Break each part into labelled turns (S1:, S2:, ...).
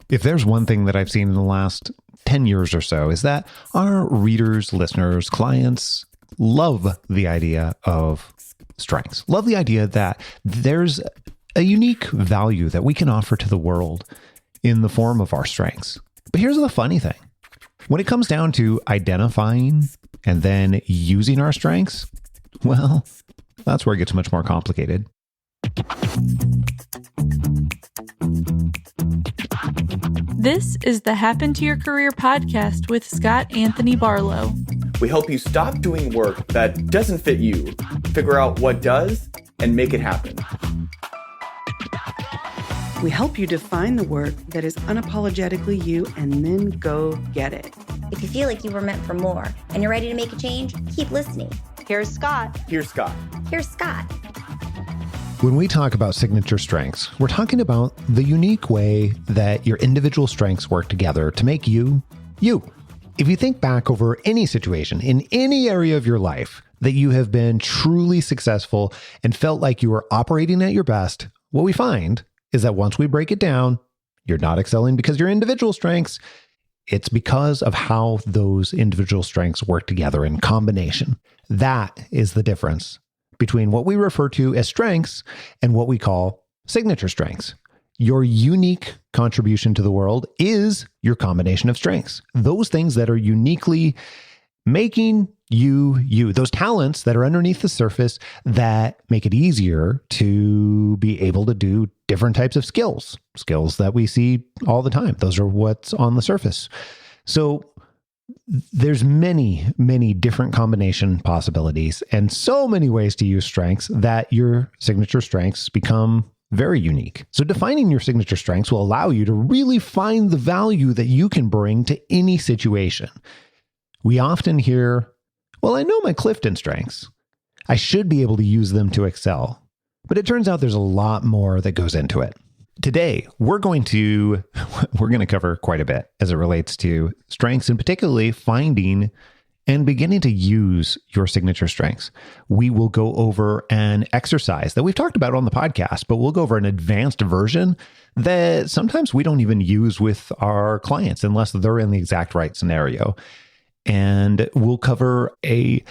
S1: If there's one thing that I've seen in the last 10 years or so, is that our readers, listeners, clients love the idea of strengths, love the idea that there's a unique value that we can offer to the world in the form of our strengths. But here's the funny thing. When it comes down to identifying and then using our strengths, well, that's where it gets much more complicated.
S2: This is the Happen to Your Career podcast with Scott Anthony Barlow.
S3: We help you stop doing work that doesn't fit you, figure out what does, and make it happen.
S4: We help you define the work that is unapologetically you and then go get it.
S5: If you feel like you were meant for more and you're ready to make a change, keep listening.
S4: Here's Scott.
S3: Here's Scott.
S5: Here's Scott.
S1: When we talk about signature strengths, we're talking about the unique way that your individual strengths work together to make you, you. If you think back over any situation in any area of your life that you have been truly successful and felt like you were operating at your best, what we find is that once we break it down, you're not excelling because of your individual strengths. It's because of how those individual strengths work together in combination. That is the difference between what we refer to as strengths and what we call signature strengths. Your unique contribution to the world is your combination of strengths. Those things that are uniquely making you, you. Those talents that are underneath the surface that make it easier to be able to do different types of skills that we see all the time. Those are what's on the surface. So there's many, many different combination possibilities and so many ways to use strengths that your signature strengths become very unique. So defining your signature strengths will allow you to really find the value that you can bring to any situation. We often hear, well, I know my Clifton strengths. I should be able to use them to excel. But it turns out there's a lot more that goes into it. Today, we're going to cover quite a bit as it relates to strengths and particularly finding and beginning to use your signature strengths. We will go over an exercise that we've talked about on the podcast, but we'll go over an advanced version that sometimes we don't even use with our clients unless they're in the exact right scenario. And we'll cover a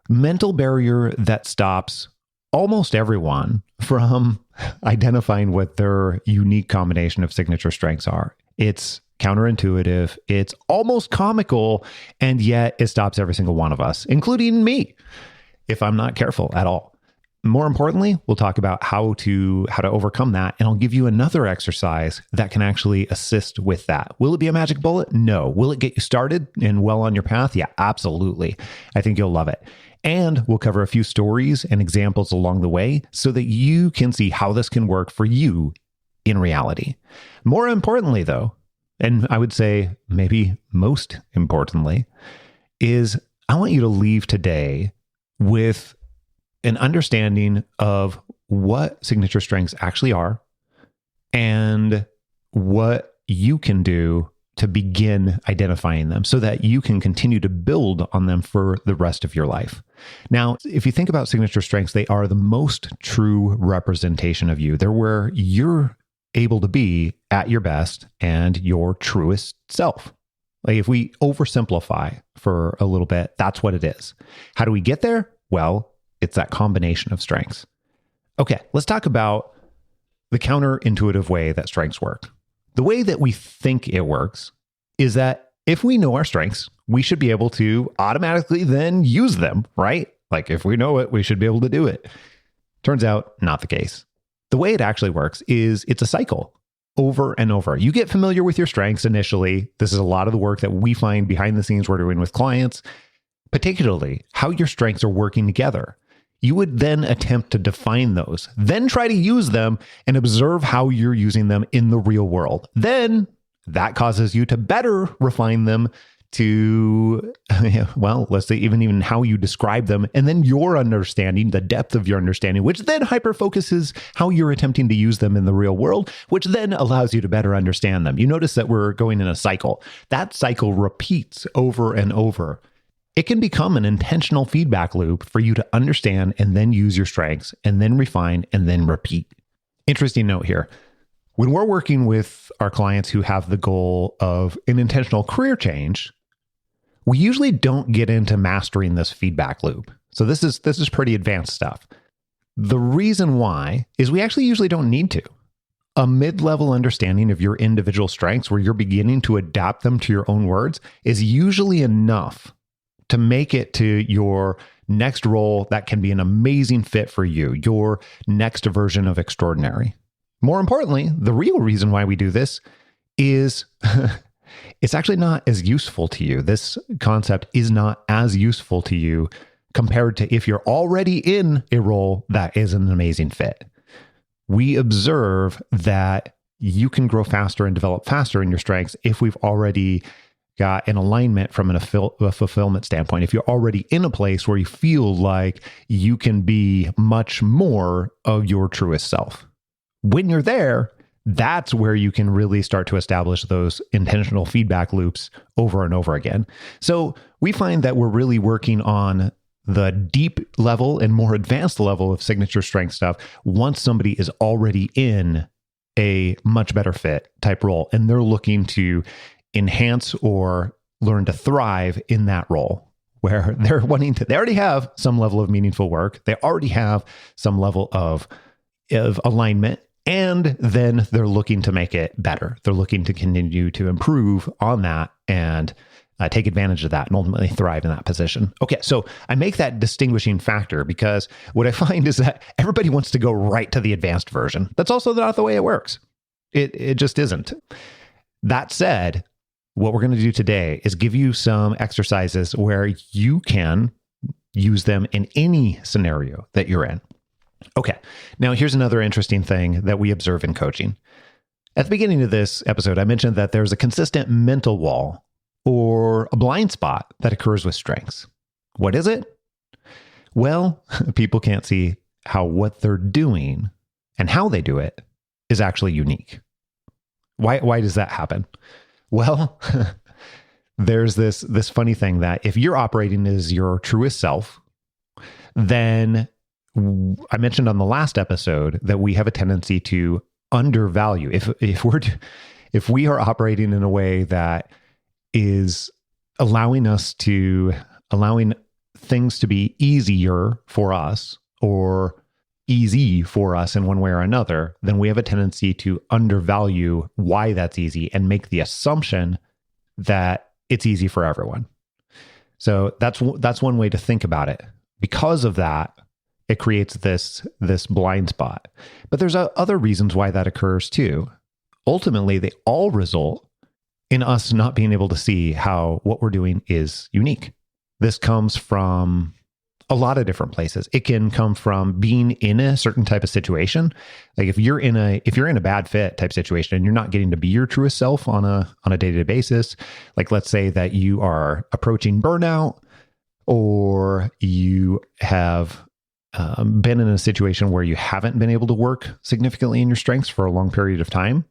S1: mental barrier that stops almost everyone from identifying what their unique combination of signature strengths are. It's counterintuitive, it's almost comical, and yet it stops every single one of us, including me, if I'm not careful at all. More importantly, we'll talk about how to overcome that, and I'll give you another exercise that can actually assist with that. Will it be a magic bullet? No. Will it get you started and well on your path? Yeah, absolutely. I think you'll love it. And we'll cover a few stories and examples along the way so that you can see how this can work for you in reality. More importantly, though, and I would say maybe most importantly, is I want you to leave today with an understanding of what signature strengths actually are and what you can do to begin identifying them so that you can continue to build on them for the rest of your life. Now, if you think about signature strengths, they are the most true representation of you. They're where you're able to be at your best and your truest self. Like if we oversimplify for a little bit, that's what it is. How do we get there? Well, it's that combination of strengths. Okay, let's talk about the counterintuitive way that strengths work. The way that we think it works is that if we know our strengths, we should be able to automatically then use them, right? Like if we know it, we should be able to do it. Turns out, not the case. The way it actually works is it's a cycle over and over. You get familiar with your strengths initially. This is a lot of the work that we find behind the scenes we're doing with clients, particularly how your strengths are working together. You would then attempt to define those, then try to use them and observe how you're using them in the real world. Then that causes you to better refine them to, well, let's say even how you describe them, and then your understanding, the depth of your understanding, which then hyper-focuses how you're attempting to use them in the real world, which then allows you to better understand them. You notice that we're going in a cycle. That cycle repeats over and over. It can become an intentional feedback loop for you to understand and then use your strengths and then refine and then repeat. Interesting note here. When we're working with our clients who have the goal of an intentional career change, we usually don't get into mastering this feedback loop. So this is pretty advanced stuff. The reason why is we actually usually don't need to. A mid-level understanding of your individual strengths where you're beginning to adapt them to your own words is usually enough to make it to your next role that can be an amazing fit for you, your next version of extraordinary. More importantly, the real reason why we do this is it's actually not as useful to you. This concept is not as useful to you compared to if you're already in a role that is an amazing fit. We observe that you can grow faster and develop faster in your strengths if we've already got an alignment from a fulfillment standpoint. If you're already in a place where you feel like you can be much more of your truest self. When you're there, that's where you can really start to establish those intentional feedback loops over and over again. So we find that we're really working on the deep level and more advanced level of signature strength stuff once somebody is already in a much better fit type role and they're looking to enhance or learn to thrive in that role where they already have some level of meaningful work. They already have some level of alignment. And then they're looking to make it better. They're looking to continue to improve on that and take advantage of that and ultimately thrive in that position. Okay, so I make that distinguishing factor because what I find is that everybody wants to go right to the advanced version. That's also not the way it works. It just isn't. That said, what we're going to do today is give you some exercises where you can use them in any scenario that you're in. Okay, now here's another interesting thing that we observe in coaching. At the beginning of this episode, I mentioned that there's a consistent mental wall or a blind spot that occurs with strengths. What is it? Well, people can't see how what they're doing and how they do it is actually unique. Why does that happen? Well, there's this funny thing that if you're operating as your truest self, then I mentioned on the last episode that we have a tendency to undervalue. If we are operating in a way that is allowing things to be easier for us or easy for us in one way or another, then we have a tendency to undervalue why that's easy and make the assumption that it's easy for everyone. So that's one way to think about it. Because of that, it creates this blind spot. But there's other reasons why that occurs too. Ultimately, they all result in us not being able to see how what we're doing is unique. This comes from a lot of different places. It can come from being in a certain type of situation. Like if you're in a bad fit type situation and you're not getting to be your truest self on a day-to-day basis, like let's say that you are approaching burnout or you have been in a situation where you haven't been able to work significantly in your strengths for a long period of time,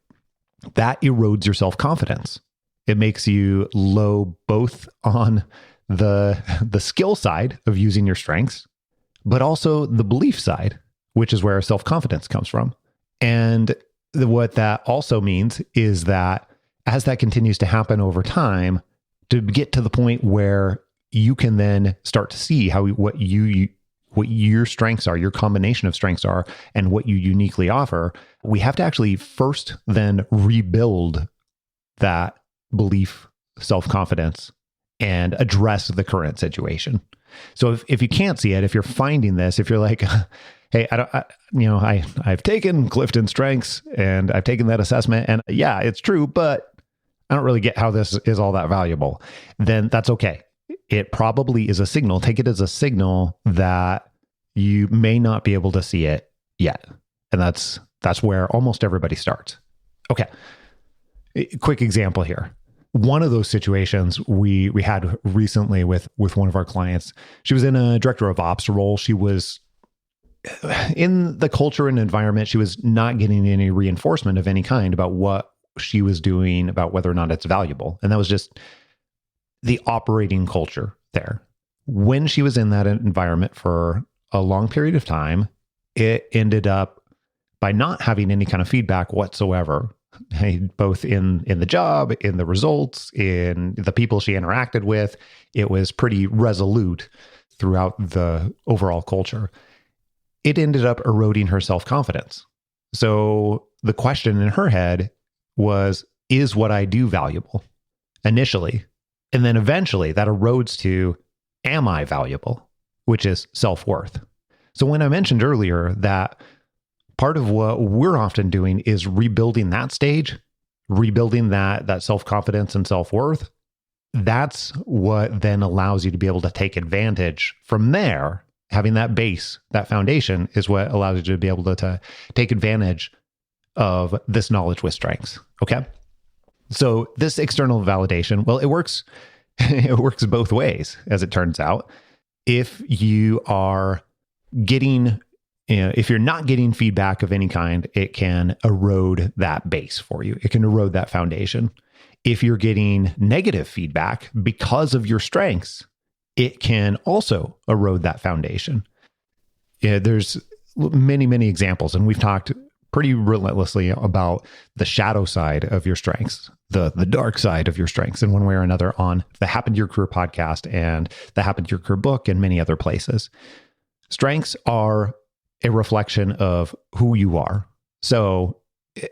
S1: that erodes your self-confidence. It makes you low both on the skill side of using your strengths, but also the belief side, which is where self-confidence comes from. And what that also means is that as that continues to happen over time, to get to the point where you can then start to see how what your strengths are, your combination of strengths are, and what you uniquely offer, we have to actually first then rebuild that belief, self-confidence, and address the current situation. So if you can't see it, if you're finding this, if you're like, hey, I've taken Clifton Strengths and I've taken that assessment and yeah, it's true, but I don't really get how this is all that valuable, then that's okay. It probably is a signal. Take it as a signal that you may not be able to see it yet. And that's where almost everybody starts. Okay. Quick example here. One of those situations we had recently with one of our clients, she was in a director of ops role. She was in the culture and environment. She was not getting any reinforcement of any kind about what she was doing, about whether or not it's valuable. And that was just the operating culture there. When she was in that environment for a long period of time, it ended up by not having any kind of feedback whatsoever, both in the job, in the results, in the people she interacted with. It was pretty resolute throughout the overall culture. It ended up eroding her self-confidence. So the question in her head was, is what I do valuable? Initially. And then eventually that erodes to, am I valuable? Which is self-worth. So when I mentioned earlier that part of what we're often doing is rebuilding that stage, rebuilding that self-confidence and self-worth, that's what then allows you to be able to take advantage from there. Having that base, that foundation, is what allows you to be able to take advantage of this knowledge with strengths. Okay. So this external validation, well, it works both ways, as it turns out. If you are getting, if you're not getting feedback of any kind, it can erode that base for you. It can erode that foundation. If you're getting negative feedback because of your strengths, it can also erode that foundation. There's many, many examples, and we've talked pretty relentlessly about the shadow side of your strengths, the dark side of your strengths in one way or another on the Happen to Your Career podcast and the Happen to Your Career book and many other places. Strengths are a reflection of who you are. So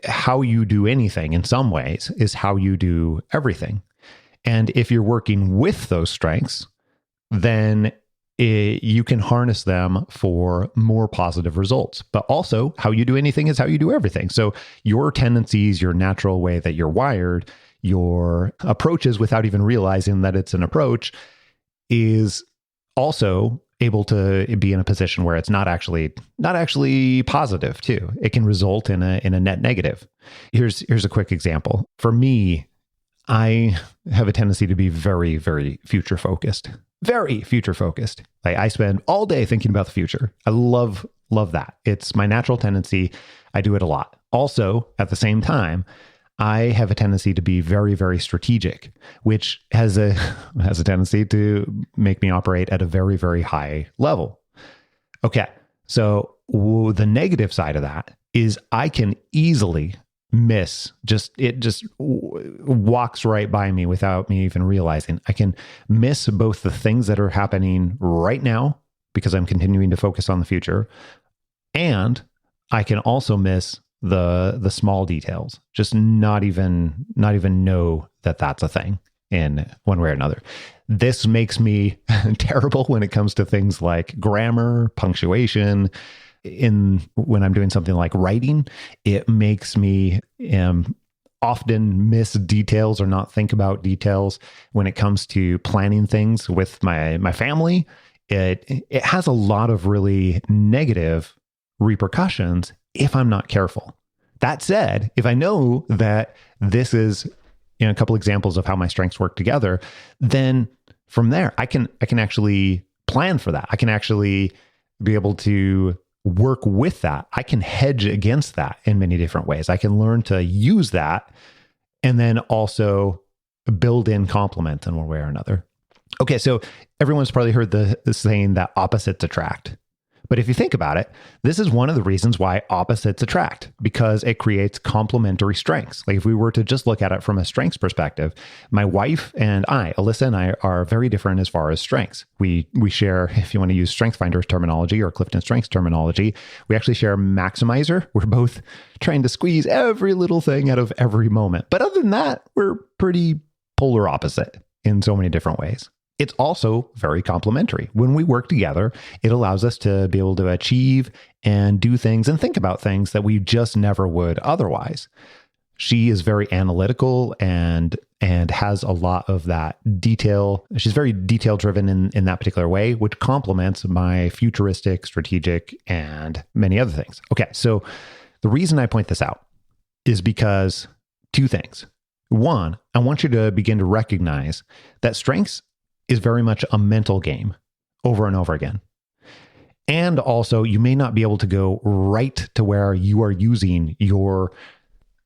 S1: how you do anything in some ways is how you do everything. And if you're working with those strengths, then you can harness them for more positive results. But also, how you do anything is how you do everything. So your tendencies, your natural way that you're wired, your approaches without even realizing that it's an approach is also able to be in a position where it's not actually positive too. It can result in a net negative. Here's a quick example. For me, I have a tendency to be very, very future focused. Very future focused. I spend all day thinking about the future. I love that. It's my natural tendency. I do it a lot. Also, at the same time, I have a tendency to be very, very strategic, which has a tendency to make me operate at a very, very high level. Okay. So the negative side of that is I can easily miss, it just walks right by me without me even realizing. I can miss both the things that are happening right now because I'm continuing to focus on the future, and I can also miss the small details, just not even know that that's a thing in one way or another. This makes me terrible when it comes to things like grammar, punctuation. When I'm doing something like writing, it makes me often miss details or not think about details. When it comes to planning things with my family, it has a lot of really negative repercussions if I'm not careful. That said, if I know that this is a couple examples of how my strengths work together, then from there I can actually plan for that. I can actually be able to work with that. I can hedge against that in many different ways. I can learn to use that and then also build in compliments in one way or another. Okay, so everyone's probably heard the saying that opposites attract. But if you think about it, this is one of the reasons why opposites attract, because it creates complementary strengths. Like if we were to just look at it from a strengths perspective, my wife and I, Alyssa and I, are very different as far as strengths. We share, if you want to use StrengthsFinder's terminology or Clifton Strengths terminology, we actually share a maximizer. We're both trying to squeeze every little thing out of every moment. But other than that, we're pretty polar opposite in so many different ways. It's also very complementary. When we work together, it allows us to be able to achieve and do things and think about things that we just never would otherwise. She is very analytical and has a lot of that detail. She's very detail driven in that particular way, which complements my futuristic, strategic, and many other things. Okay, so the reason I point this out is because two things. One, I want you to begin to recognize that strengths is very much a mental game over and over again. And also, you may not be able to go right to where you are using your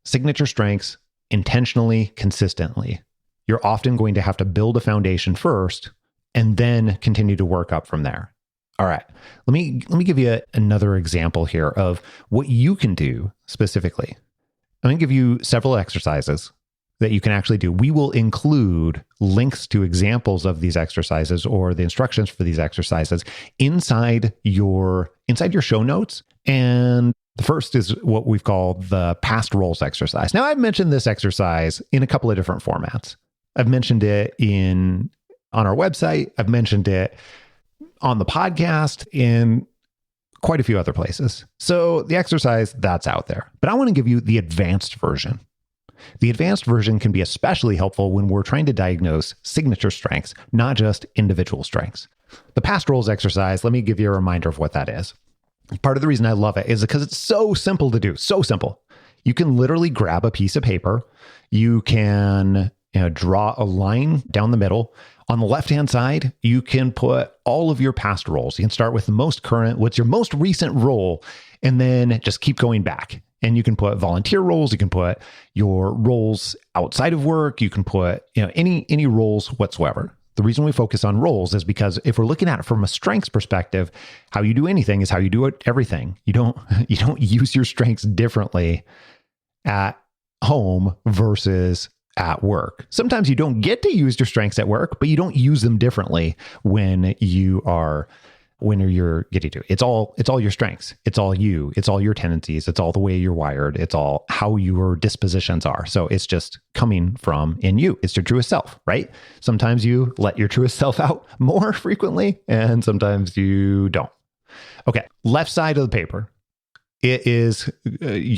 S1: signature strengths intentionally, consistently. You're often going to have to build a foundation first and then continue to work up from there. All right. Let me give you another example here of what you can do specifically. I'm going to give you several exercises that you can actually do. We will include links to examples of these exercises or the instructions for these exercises inside your show notes. And the first is what we've called the past roles exercise. Now, I've mentioned this exercise in a couple of different formats. I've mentioned it on our website. I've mentioned it on the podcast in quite a few other places. So the exercise, that's out there. But I want to give you the advanced version. The advanced version can be especially helpful when we're trying to diagnose signature strengths, not just individual strengths. The past roles exercise, let me give you a reminder of what that is. Part of the reason I love it is because it's so simple to do, so simple. You can literally grab a piece of paper. You can draw a line down the middle. On the left-hand side, you can put all of your past roles. You can start with the most current, what's your most recent role, and then just keep going back. And you can put volunteer roles. You can put your roles outside of work. You can put any roles whatsoever. The reason we focus on roles is because if we're looking at it from a strengths perspective, how you do anything is how you do everything. You don't use your strengths differently at home versus at work. Sometimes you don't get to use your strengths at work, but you don't use them differently when you're getting to it. It's all your strengths. It's all you. It's all your tendencies. It's all the way you're wired. It's all how your dispositions are. So it's just coming from in you. It's your truest self, right? Sometimes you let your truest self out more frequently, and sometimes you don't. Okay, left side of the paper. It is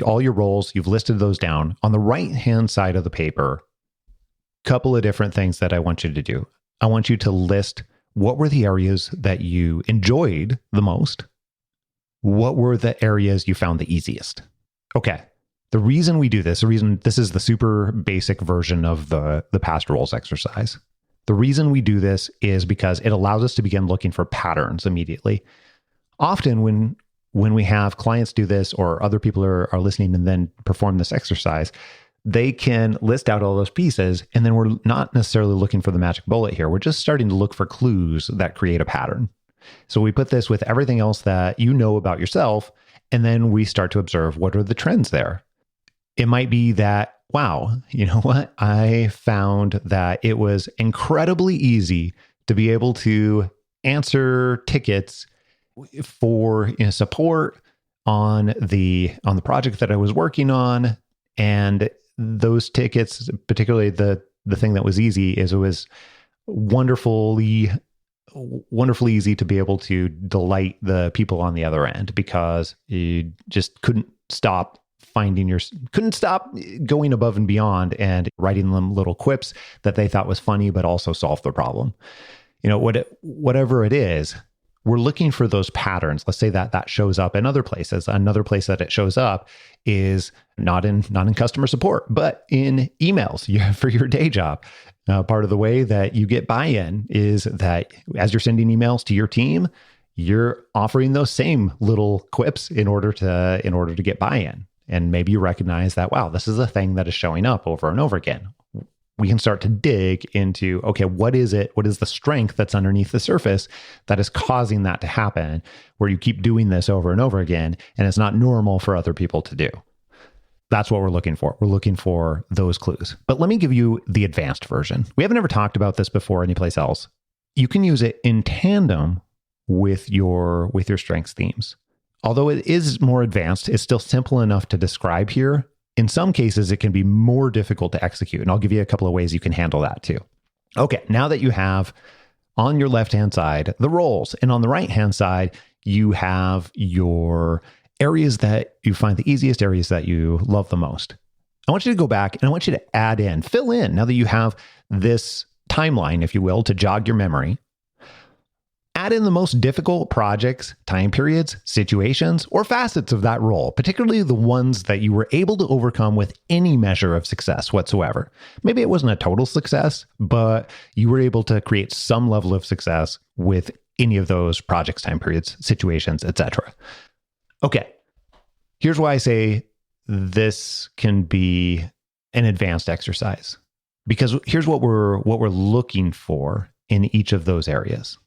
S1: all your roles. You've listed those down. On the right-hand side of the paper, couple of different things that I want you to do. I want you to list what were the areas that you enjoyed the most? What were the areas you found the easiest? Okay. The reason we do this, this is the super basic version of the past roles exercise. The reason we do this is because it allows us to begin looking for patterns immediately. Often when we have clients do this or other people are listening and then perform this exercise, they can list out all those pieces, and then we're not necessarily looking for the magic bullet here. We're just starting to look for clues that create a pattern. So we put this with everything else that you know about yourself, and then we start to observe what are the trends there. It might be that, wow, you know what? I found that it was incredibly easy to be able to answer tickets for support on the project that I was working on, and those tickets, particularly the thing that was easy, is it was wonderfully easy to be able to delight the people on the other end because you just couldn't stop going above and beyond and writing them little quips that they thought was funny, but also solve the problem. Whatever it is, we're looking for those patterns. Let's say that shows up in other places. Another place that it shows up is not in customer support, but in emails for your day job. Part of the way that you get buy-in is that as you're sending emails to your team, you're offering those same little quips in order to get buy-in. And maybe you recognize that, wow, this is a thing that is showing up over and over again. We can start to dig into, okay, what is it? What is the strength that's underneath the surface that is causing that to happen, where you keep doing this over and over again, and it's not normal for other people to do? That's what we're looking for. We're looking for those clues. But let me give you the advanced version. We haven't ever talked about this before anyplace else. You can use it in tandem with your strengths themes. Although it is more advanced, it's still simple enough to describe here. In some cases, it can be more difficult to execute, and I'll give you a couple of ways you can handle that too. Okay, now that you have on your left-hand side the roles, and on the right-hand side, you have your areas that you find the easiest, areas that you love the most. I want you to go back and I want you to fill in, now that you have this timeline, if you will, to jog your memory. Add in the most difficult projects, time periods, situations, or facets of that role, particularly the ones that you were able to overcome with any measure of success whatsoever. Maybe it wasn't a total success, but you were able to create some level of success with any of those projects, time periods, situations, etc. Okay, here's why I say this can be an advanced exercise, because here's what we're looking for in each of those areas.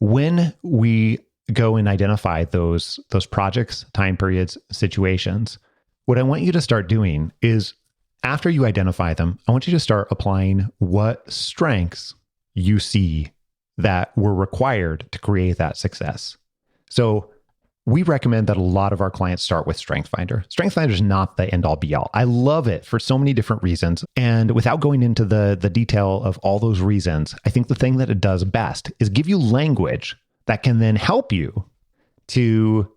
S1: when we go and identify those projects, time periods, situations, what I want you to start doing is after you identify them, I want you to start applying what strengths you see that were required to create that success. So we recommend that a lot of our clients start with StrengthsFinder. StrengthsFinder is not the end all be all. I love it for so many different reasons. And without going into the detail of all those reasons, I think the thing that it does best is give you language that can then help you to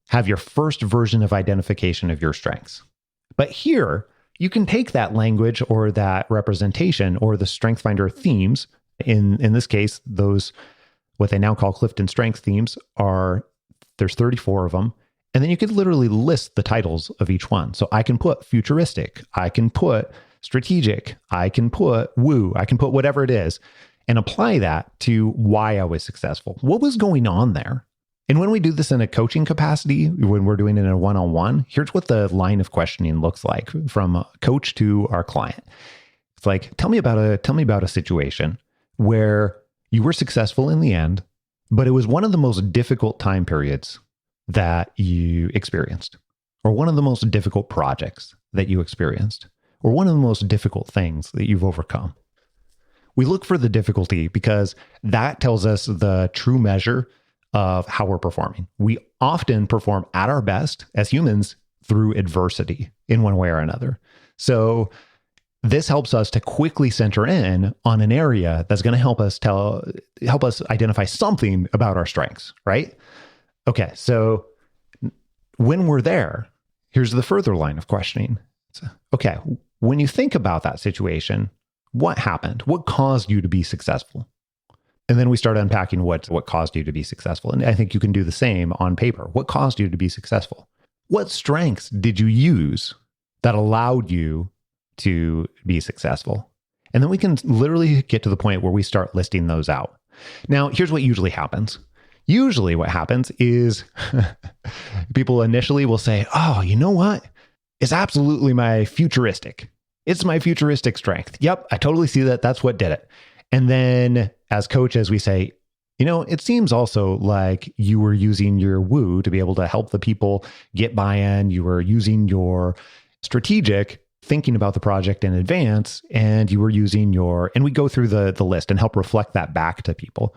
S1: have your first version of identification of your strengths. But here, you can take that language or that representation or the StrengthsFinder themes. In this case, those, what they now call Clifton Strengths themes, there's 34 of them. And then you could literally list the titles of each one. So I can put futuristic, I can put strategic, I can put woo, I can put whatever it is, and apply that to why I was successful. What was going on there? And when we do this in a coaching capacity, when we're doing it in a one-on-one, here's what the line of questioning looks like from a coach to our client. It's like, tell me about a situation where you were successful in the end, but it was one of the most difficult time periods that you experienced, or one of the most difficult projects that you experienced, or one of the most difficult things that you've overcome. We look for the difficulty because that tells us the true measure of how we're performing. We often perform at our best as humans through adversity in one way or another. So this helps us to quickly center in on an area that's going to help us identify something about our strengths, right? Okay, so when we're there, here's the further line of questioning. Okay, when you think about that situation, what happened? What caused you to be successful? And then we start unpacking what caused you to be successful. And I think you can do the same on paper. What caused you to be successful? What strengths did you use that allowed you to be successful? And then we can literally get to the point where we start listing those out. Now, here's what usually happens. Usually what happens is people initially will say, oh, you know what? It's absolutely my futuristic. It's my futuristic strength. Yep, I totally see that. That's what did it. And then as coaches, we say, you know, it seems also like you were using your woo to be able to help the people get buy-in. You were using your strategic, thinking about the project in advance, and you were using and we go through the list and help reflect that back to people.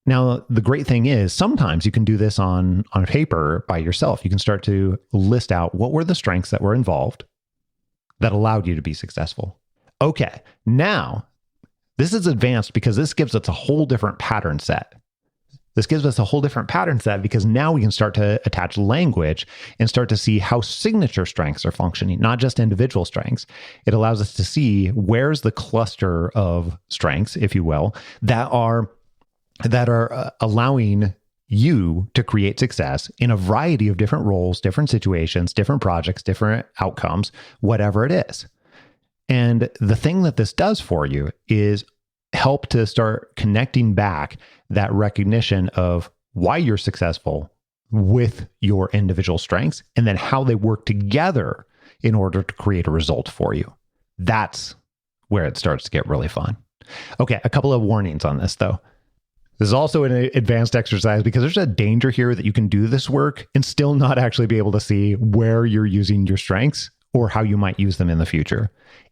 S1: Now, the great thing is sometimes you can do this on paper by yourself. You can start to list out what were the strengths that were involved that allowed you to be successful. Okay, now this is advanced because this gives us a whole different pattern set. This gives us a whole different pattern set because now we can start to attach language and start to see how signature strengths are functioning, not just individual strengths. It allows us to see where's the cluster of strengths, if you will, that are allowing you to create success in a variety of different roles, different situations, different projects, different outcomes, whatever it is. And the thing that this does for you is help to start connecting back that recognition of why you're successful with your individual strengths and then how they work together in order to create a result for you. That's where it starts to get really fun. Okay, a couple of warnings on this though. This is also an advanced exercise because there's a danger here that you can do this work and still not actually be able to see where you're using your strengths or how you might use them in the future.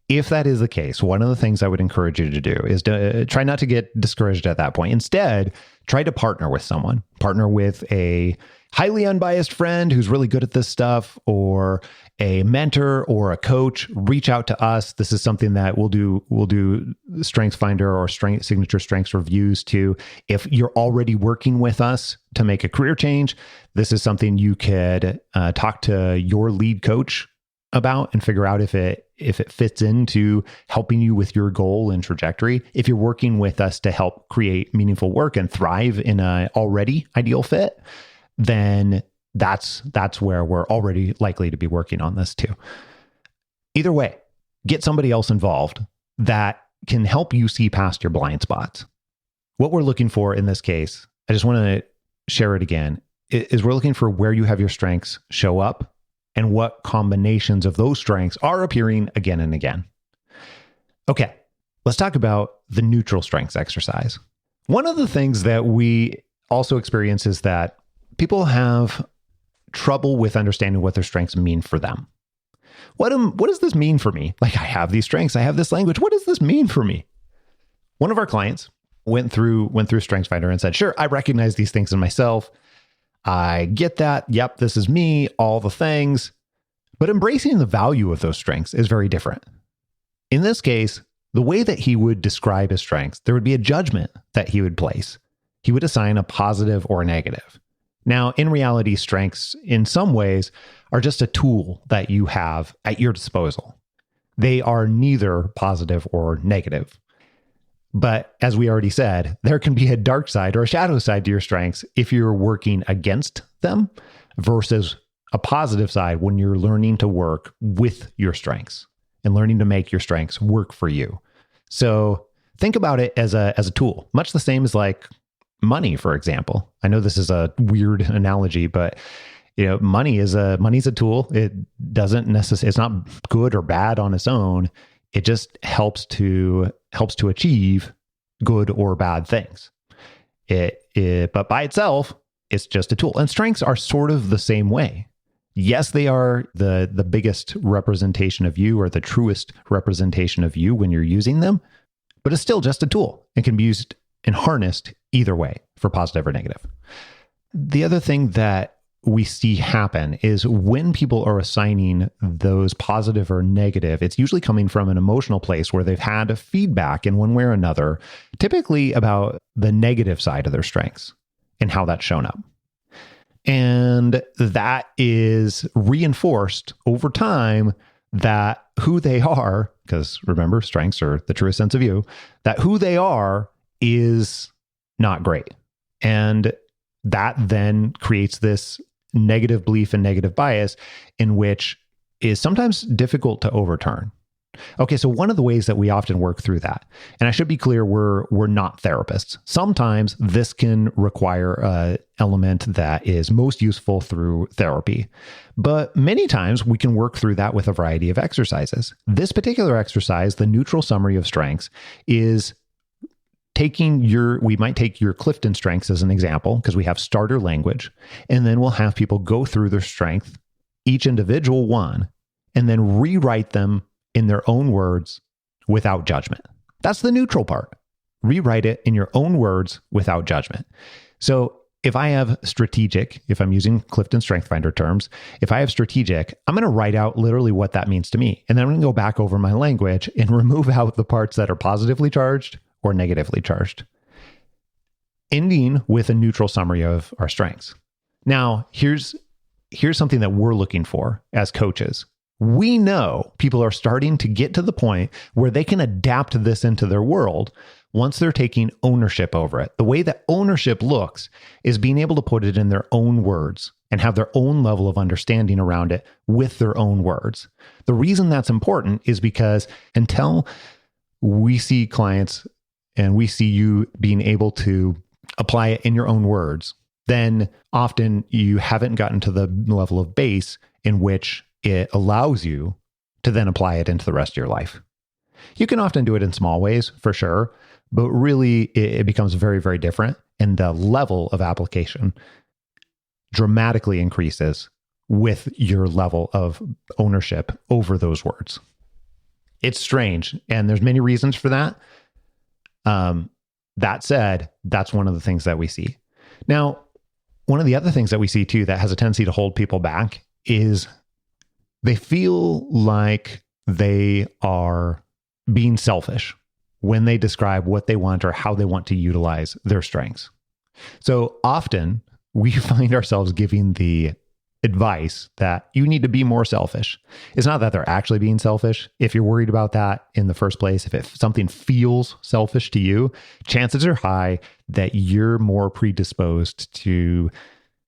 S1: If that is the case, one of the things I would encourage you to do is to try not to get discouraged at that point. Instead, try to partner with someone. Partner with a highly unbiased friend who's really good at this stuff, or a mentor or a coach. Reach out to us. This is something that we'll do StrengthsFinder or signature strengths reviews to. If you're already working with us to make a career change, this is something you could talk to your lead coach about and figure out if it fits into helping you with your goal and trajectory. If you're working with us to help create meaningful work and thrive in an already ideal fit, then that's where we're already likely to be working on this too. Either way, get somebody else involved that can help you see past your blind spots. What we're looking for in this case, I just want to share it again, is we're looking for where you have your strengths show up and what combinations of those strengths are appearing again and again. Okay, let's talk about the neutral strengths exercise. One of the things that we also experience is that people have trouble with understanding what their strengths mean for them. What does this mean for me? Like, I have these strengths, I have this language. What does this mean for me? One of our clients went through StrengthsFinder and said, sure, I recognize these things in myself. I get that. Yep, this is me, all the things. But embracing the value of those strengths is very different. In this case, the way that he would describe his strengths, there would be a judgment that he would place. He would assign a positive or a negative. Now, in reality, strengths in some ways are just a tool that you have at your disposal. They are neither positive or negative. But as we already said, there can be a dark side or a shadow side to your strengths if you're working against them versus a positive side when you're learning to work with your strengths and learning to make your strengths work for you. So think about it as a tool, much the same as like money, for example. I know this is a weird analogy, but money's a tool. It doesn't necessarily, it's not good or bad on its own. It just helps to achieve good or bad things. But by itself, it's just a tool. And strengths are sort of the same way. Yes, they are the biggest representation of you or the truest representation of you when you're using them, but it's still just a tool and can be used and harnessed either way for positive or negative. The other thing that we see happen is when people are assigning those positive or negative, it's usually coming from an emotional place where they've had feedback in one way or another, typically about the negative side of their strengths and how that's shown up. And that is reinforced over time that who they are, because remember, strengths are the truest sense of you, that who they are is not great. And that then creates this negative belief and negative bias in which is sometimes difficult to overturn. Okay, so one of the ways that we often work through that, and I should be clear, we're not therapists. Sometimes this can require an element that is most useful through therapy, but many times we can work through that with a variety of exercises. This particular exercise, the neutral summary of strengths, is we might take your Clifton strengths as an example, because we have starter language, and then we'll have people go through their strength, each individual one, and then rewrite them in their own words without judgment. That's the neutral part. Rewrite it in your own words without judgment. So if I have strategic, if I'm using Clifton StrengthsFinder terms, if I have strategic, I'm going to write out literally what that means to me. And then I'm going to go back over my language and remove out the parts that are positively charged or negatively charged, ending with a neutral summary of our strengths. Now, here's something that we're looking for as coaches. We know people are starting to get to the point where they can adapt this into their world once they're taking ownership over it. The way that ownership looks is being able to put it in their own words and have their own level of understanding around it with their own words. The reason that's important is because until we see clients and we see you being able to apply it in your own words, then often you haven't gotten to the level of base in which it allows you to then apply it into the rest of your life. You can often do it in small ways, for sure, but really it becomes very, very different. And the level of application dramatically increases with your level of ownership over those words. It's strange, and there's many reasons for that. That said, that's one of the things that we see. Now, one of the other things that we see too that has a tendency to hold people back is they feel like they are being selfish when they describe what they want or how they want to utilize their strengths. So often we find ourselves giving the advice that you need to be more selfish. It's not that they're actually being selfish. If you're worried about that in the first place, if something feels selfish to you, chances are high that you're more predisposed to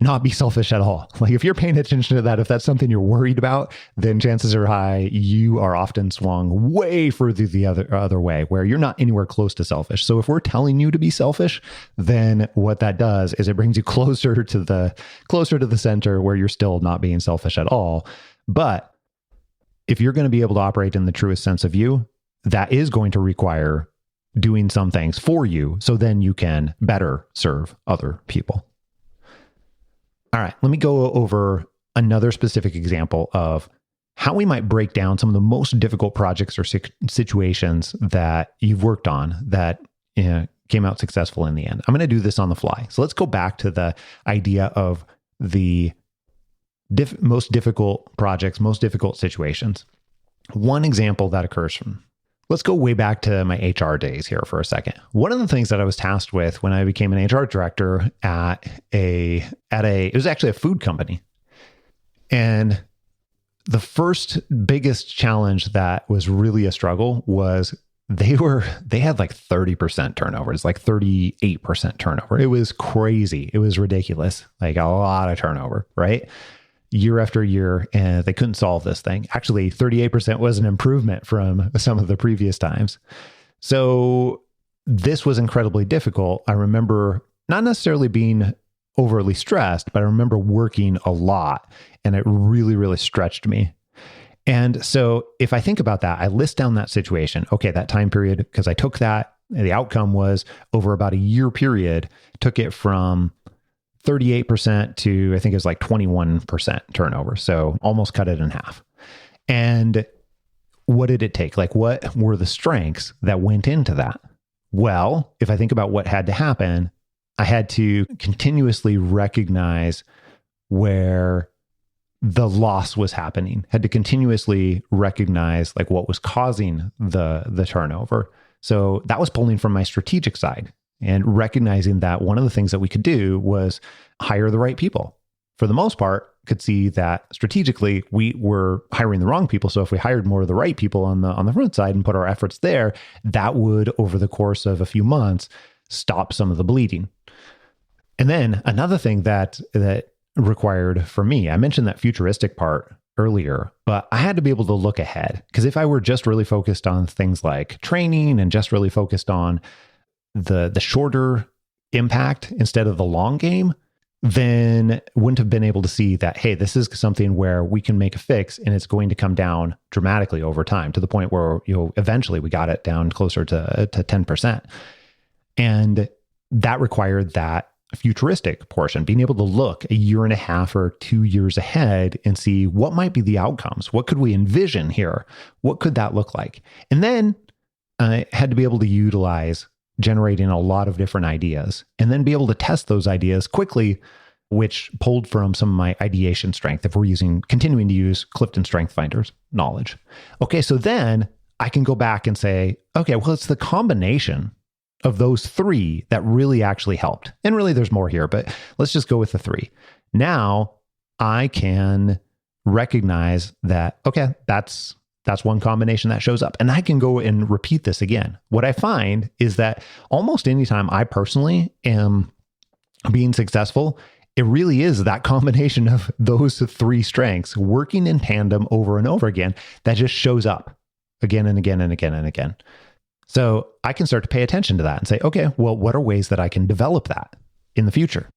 S1: not be selfish at all. Like if you're paying attention to that, if that's something you're worried about, then chances are high you are often swung way further the other way, where you're not anywhere close to selfish. So if we're telling you to be selfish, then what that does is it brings you closer to the center where you're still not being selfish at all. But if you're going to be able to operate in the truest sense of you, that is going to require doing some things for you so then you can better serve other people. All right, let me go over another specific example of how we might break down some of the most difficult projects or situations that you've worked on that came out successful in the end. I'm going to do this on the fly. So let's go back to the idea of the most difficult projects, most difficult situations. One example that occurs from, let's go way back to my HR days here for a second. One of the things that I was tasked with when I became an HR director it was actually a food company. And the first biggest challenge that was really a struggle was they had like 30% turnover. It's like 38% turnover. It was crazy. It was ridiculous. Like a lot of turnover, right? Year after year, and they couldn't solve this thing. Actually, 38% was an improvement from some of the previous times. So this was incredibly difficult. I remember not necessarily being overly stressed, but I remember working a lot, and it really, really stretched me. And so if I think about that, I list down that situation. Okay, that time period, because I took that, the outcome was over about a year period, took it from 38% to, I think it was like 21% turnover. So almost cut it in half. And what did it take? Like, what were the strengths that went into that? Well, if I think about what had to happen, I had to continuously recognize where the loss was happening, had to continuously recognize like what was causing the turnover. So that was pulling from my strategic side and recognizing that one of the things that we could do was hire the right people. For the most part, could see that strategically we were hiring the wrong people. So if we hired more of the right people on the front side and put our efforts there, that would, over the course of a few months, stop some of the bleeding. And then another thing that required for me, I mentioned that futuristic part earlier, but I had to be able to look ahead, because if I were just really focused on things like training and just really focused on the shorter impact instead of the long game, then wouldn't have been able to see that, hey, this is something where we can make a fix and it's going to come down dramatically over time to the point where, eventually we got it down closer to 10%. And that required that futuristic portion, being able to look a year and a half or 2 years ahead and see what might be the outcomes. What could we envision here? What could that look like? And then I had to be able to utilize generating a lot of different ideas and then be able to test those ideas quickly, which pulled from some of my ideation strength if we're continuing to use Clifton Strength Finders knowledge. Okay, so then I can go back and say, okay, well, it's the combination of those three that really actually helped. And really there's more here, but let's just go with the three. Now I can recognize that, okay, that's one combination that shows up. And I can go and repeat this again. What I find is that almost anytime I personally am being successful, it really is that combination of those three strengths working in tandem over and over again that just shows up again and again and again and again. So I can start to pay attention to that and say, okay, well, what are ways that I can develop that in the future?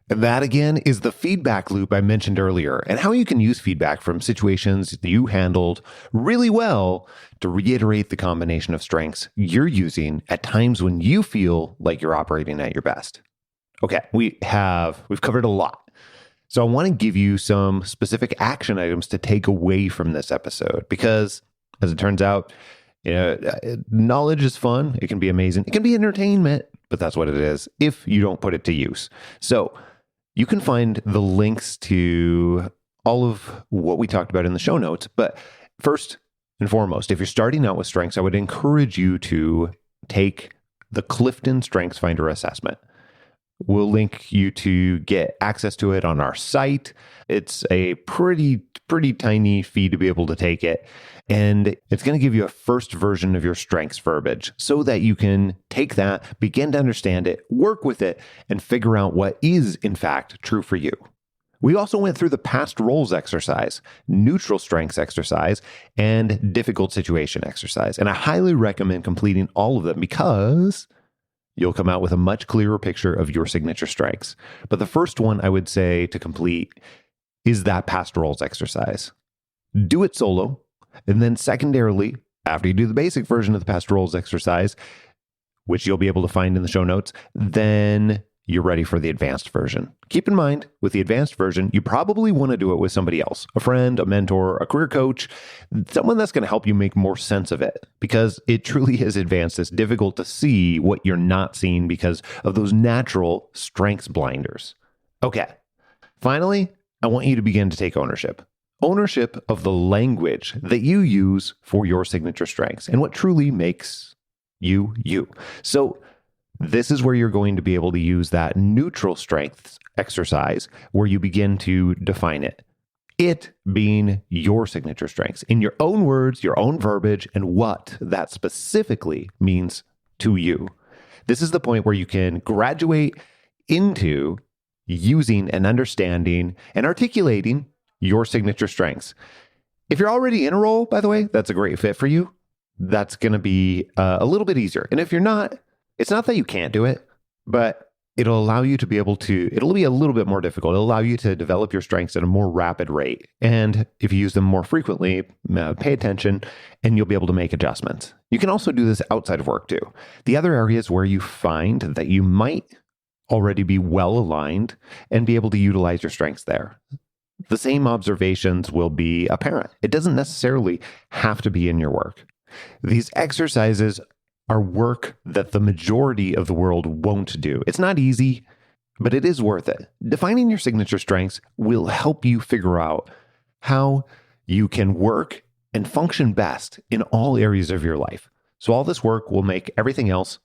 S1: And that again is the feedback loop I mentioned earlier, and how you can use feedback from situations that you handled really well to reiterate the combination of strengths you're using at times when you feel like you're operating at your best. Okay, we've covered a lot. So I want to give you some specific action items to take away from this episode, because as it turns out, knowledge is fun. It can be amazing. It can be entertainment, but that's what it is if you don't put it to use. So you can find the links to all of what we talked about in the show notes. But first and foremost, if you're starting out with strengths, I would encourage you to take the Clifton Strengths Finder assessment. We'll link you to get access to it on our site. It's a pretty tiny fee to be able to take it. And it's going to give you a first version of your strengths verbiage so that you can take that, begin to understand it, work with it, and figure out what is, in fact, true for you. We also went through the past roles exercise, neutral strengths exercise, and difficult situation exercise. And I highly recommend completing all of them because you'll come out with a much clearer picture of your signature strengths. But the first one I would say to complete is that past roles exercise. Do it solo. And then secondarily, after you do the basic version of the past roles exercise, which you'll be able to find in the show notes, then you're ready for the advanced version. Keep in mind, with the advanced version, you probably want to do it with somebody else, a friend, a mentor, a career coach, someone that's going to help you make more sense of it, because it truly is advanced. It's difficult to see what you're not seeing because of those natural strengths blinders. Okay, finally, I want you to begin to take ownership. Ownership of the language that you use for your signature strengths and what truly makes you, you. So this is where you're going to be able to use that neutral strengths exercise where you begin to define it. It being your signature strengths in your own words, your own verbiage, and what that specifically means to you. This is the point where you can graduate into using and understanding and articulating your signature strengths. If you're already in a role, by the way, that's a great fit for you. That's going to be a little bit easier. And if you're not, it's not that you can't do it, but it'll allow you to be able to, it'll be a little bit more difficult. It'll allow you to develop your strengths at a more rapid rate. And if you use them more frequently, pay attention and you'll be able to make adjustments. You can also do this outside of work too. The other areas where you find that you might already be well aligned and be able to utilize your strengths there. The same observations will be apparent. It doesn't necessarily have to be in your work. These exercises are work that the majority of the world won't do. It's not easy, but it is worth it. Defining your signature strengths will help you figure out how you can work and function best in all areas of your life. So all this work will make everything else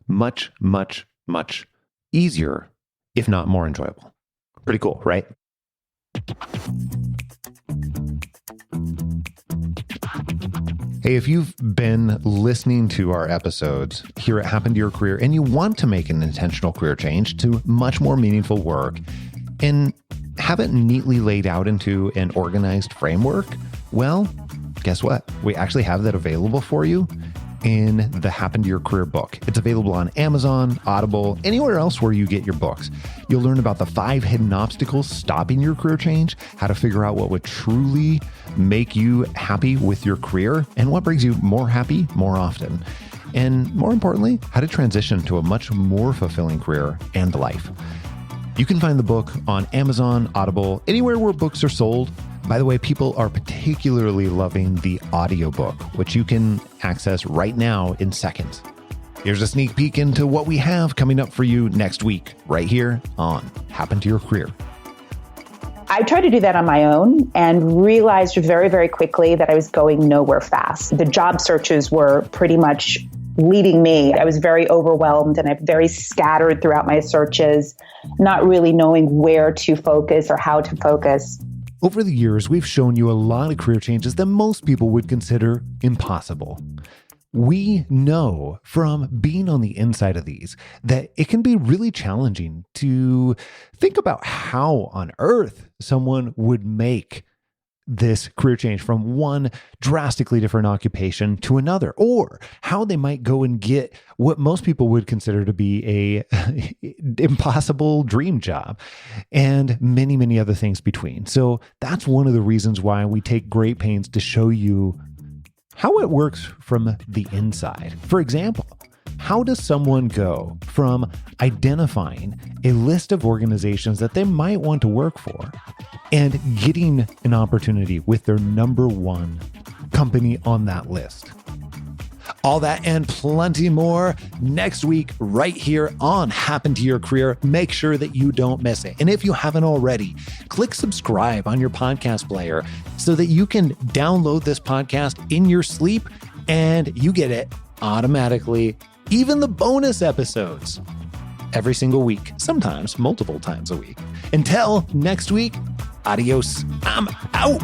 S1: much, much, much easier, if not more enjoyable. Pretty cool, right? Hey, if you've been listening to our episodes here at Happen to Your Career and you want to make an intentional career change to much more meaningful work and have it neatly laid out into an organized framework, well, guess what? We actually have that available for you in the Happen to Your Career book. It's available on Amazon, Audible, anywhere else where you get your books. You'll learn about the 5 hidden obstacles stopping your career change, how to figure out what would truly make you happy with your career, and what brings you more happy more often. And more importantly, how to transition to a much more fulfilling career and life. You can find the book on Amazon, Audible, anywhere where books are sold. By the way, people are particularly loving the audiobook, which you can access right now in seconds. Here's a sneak peek into what we have coming up for you next week, right here on Happen to Your Career.
S6: I tried to do that on my own and realized very, very quickly that I was going nowhere fast. The job searches were pretty much leading me. I was very overwhelmed and I'm very scattered throughout my searches, not really knowing where to focus or how to focus.
S1: Over the years, we've shown you a lot of career changes that most people would consider impossible. We know from being on the inside of these that it can be really challenging to think about how on earth someone would make this career change from one drastically different occupation to another, or how they might go and get what most people would consider to be a impossible dream job, and many, many other things between. So that's one of the reasons why we take great pains to show you how it works from the inside. For example, how does someone go from identifying a list of organizations that they might want to work for and getting an opportunity with their number one company on that list? All that and plenty more next week right here on Happen to Your Career. Make sure that you don't miss it. And if you haven't already, click subscribe on your podcast player so that you can download this podcast in your sleep and you get it automatically, even the bonus episodes every single week, sometimes multiple times a week. Until next week, adios. I'm out.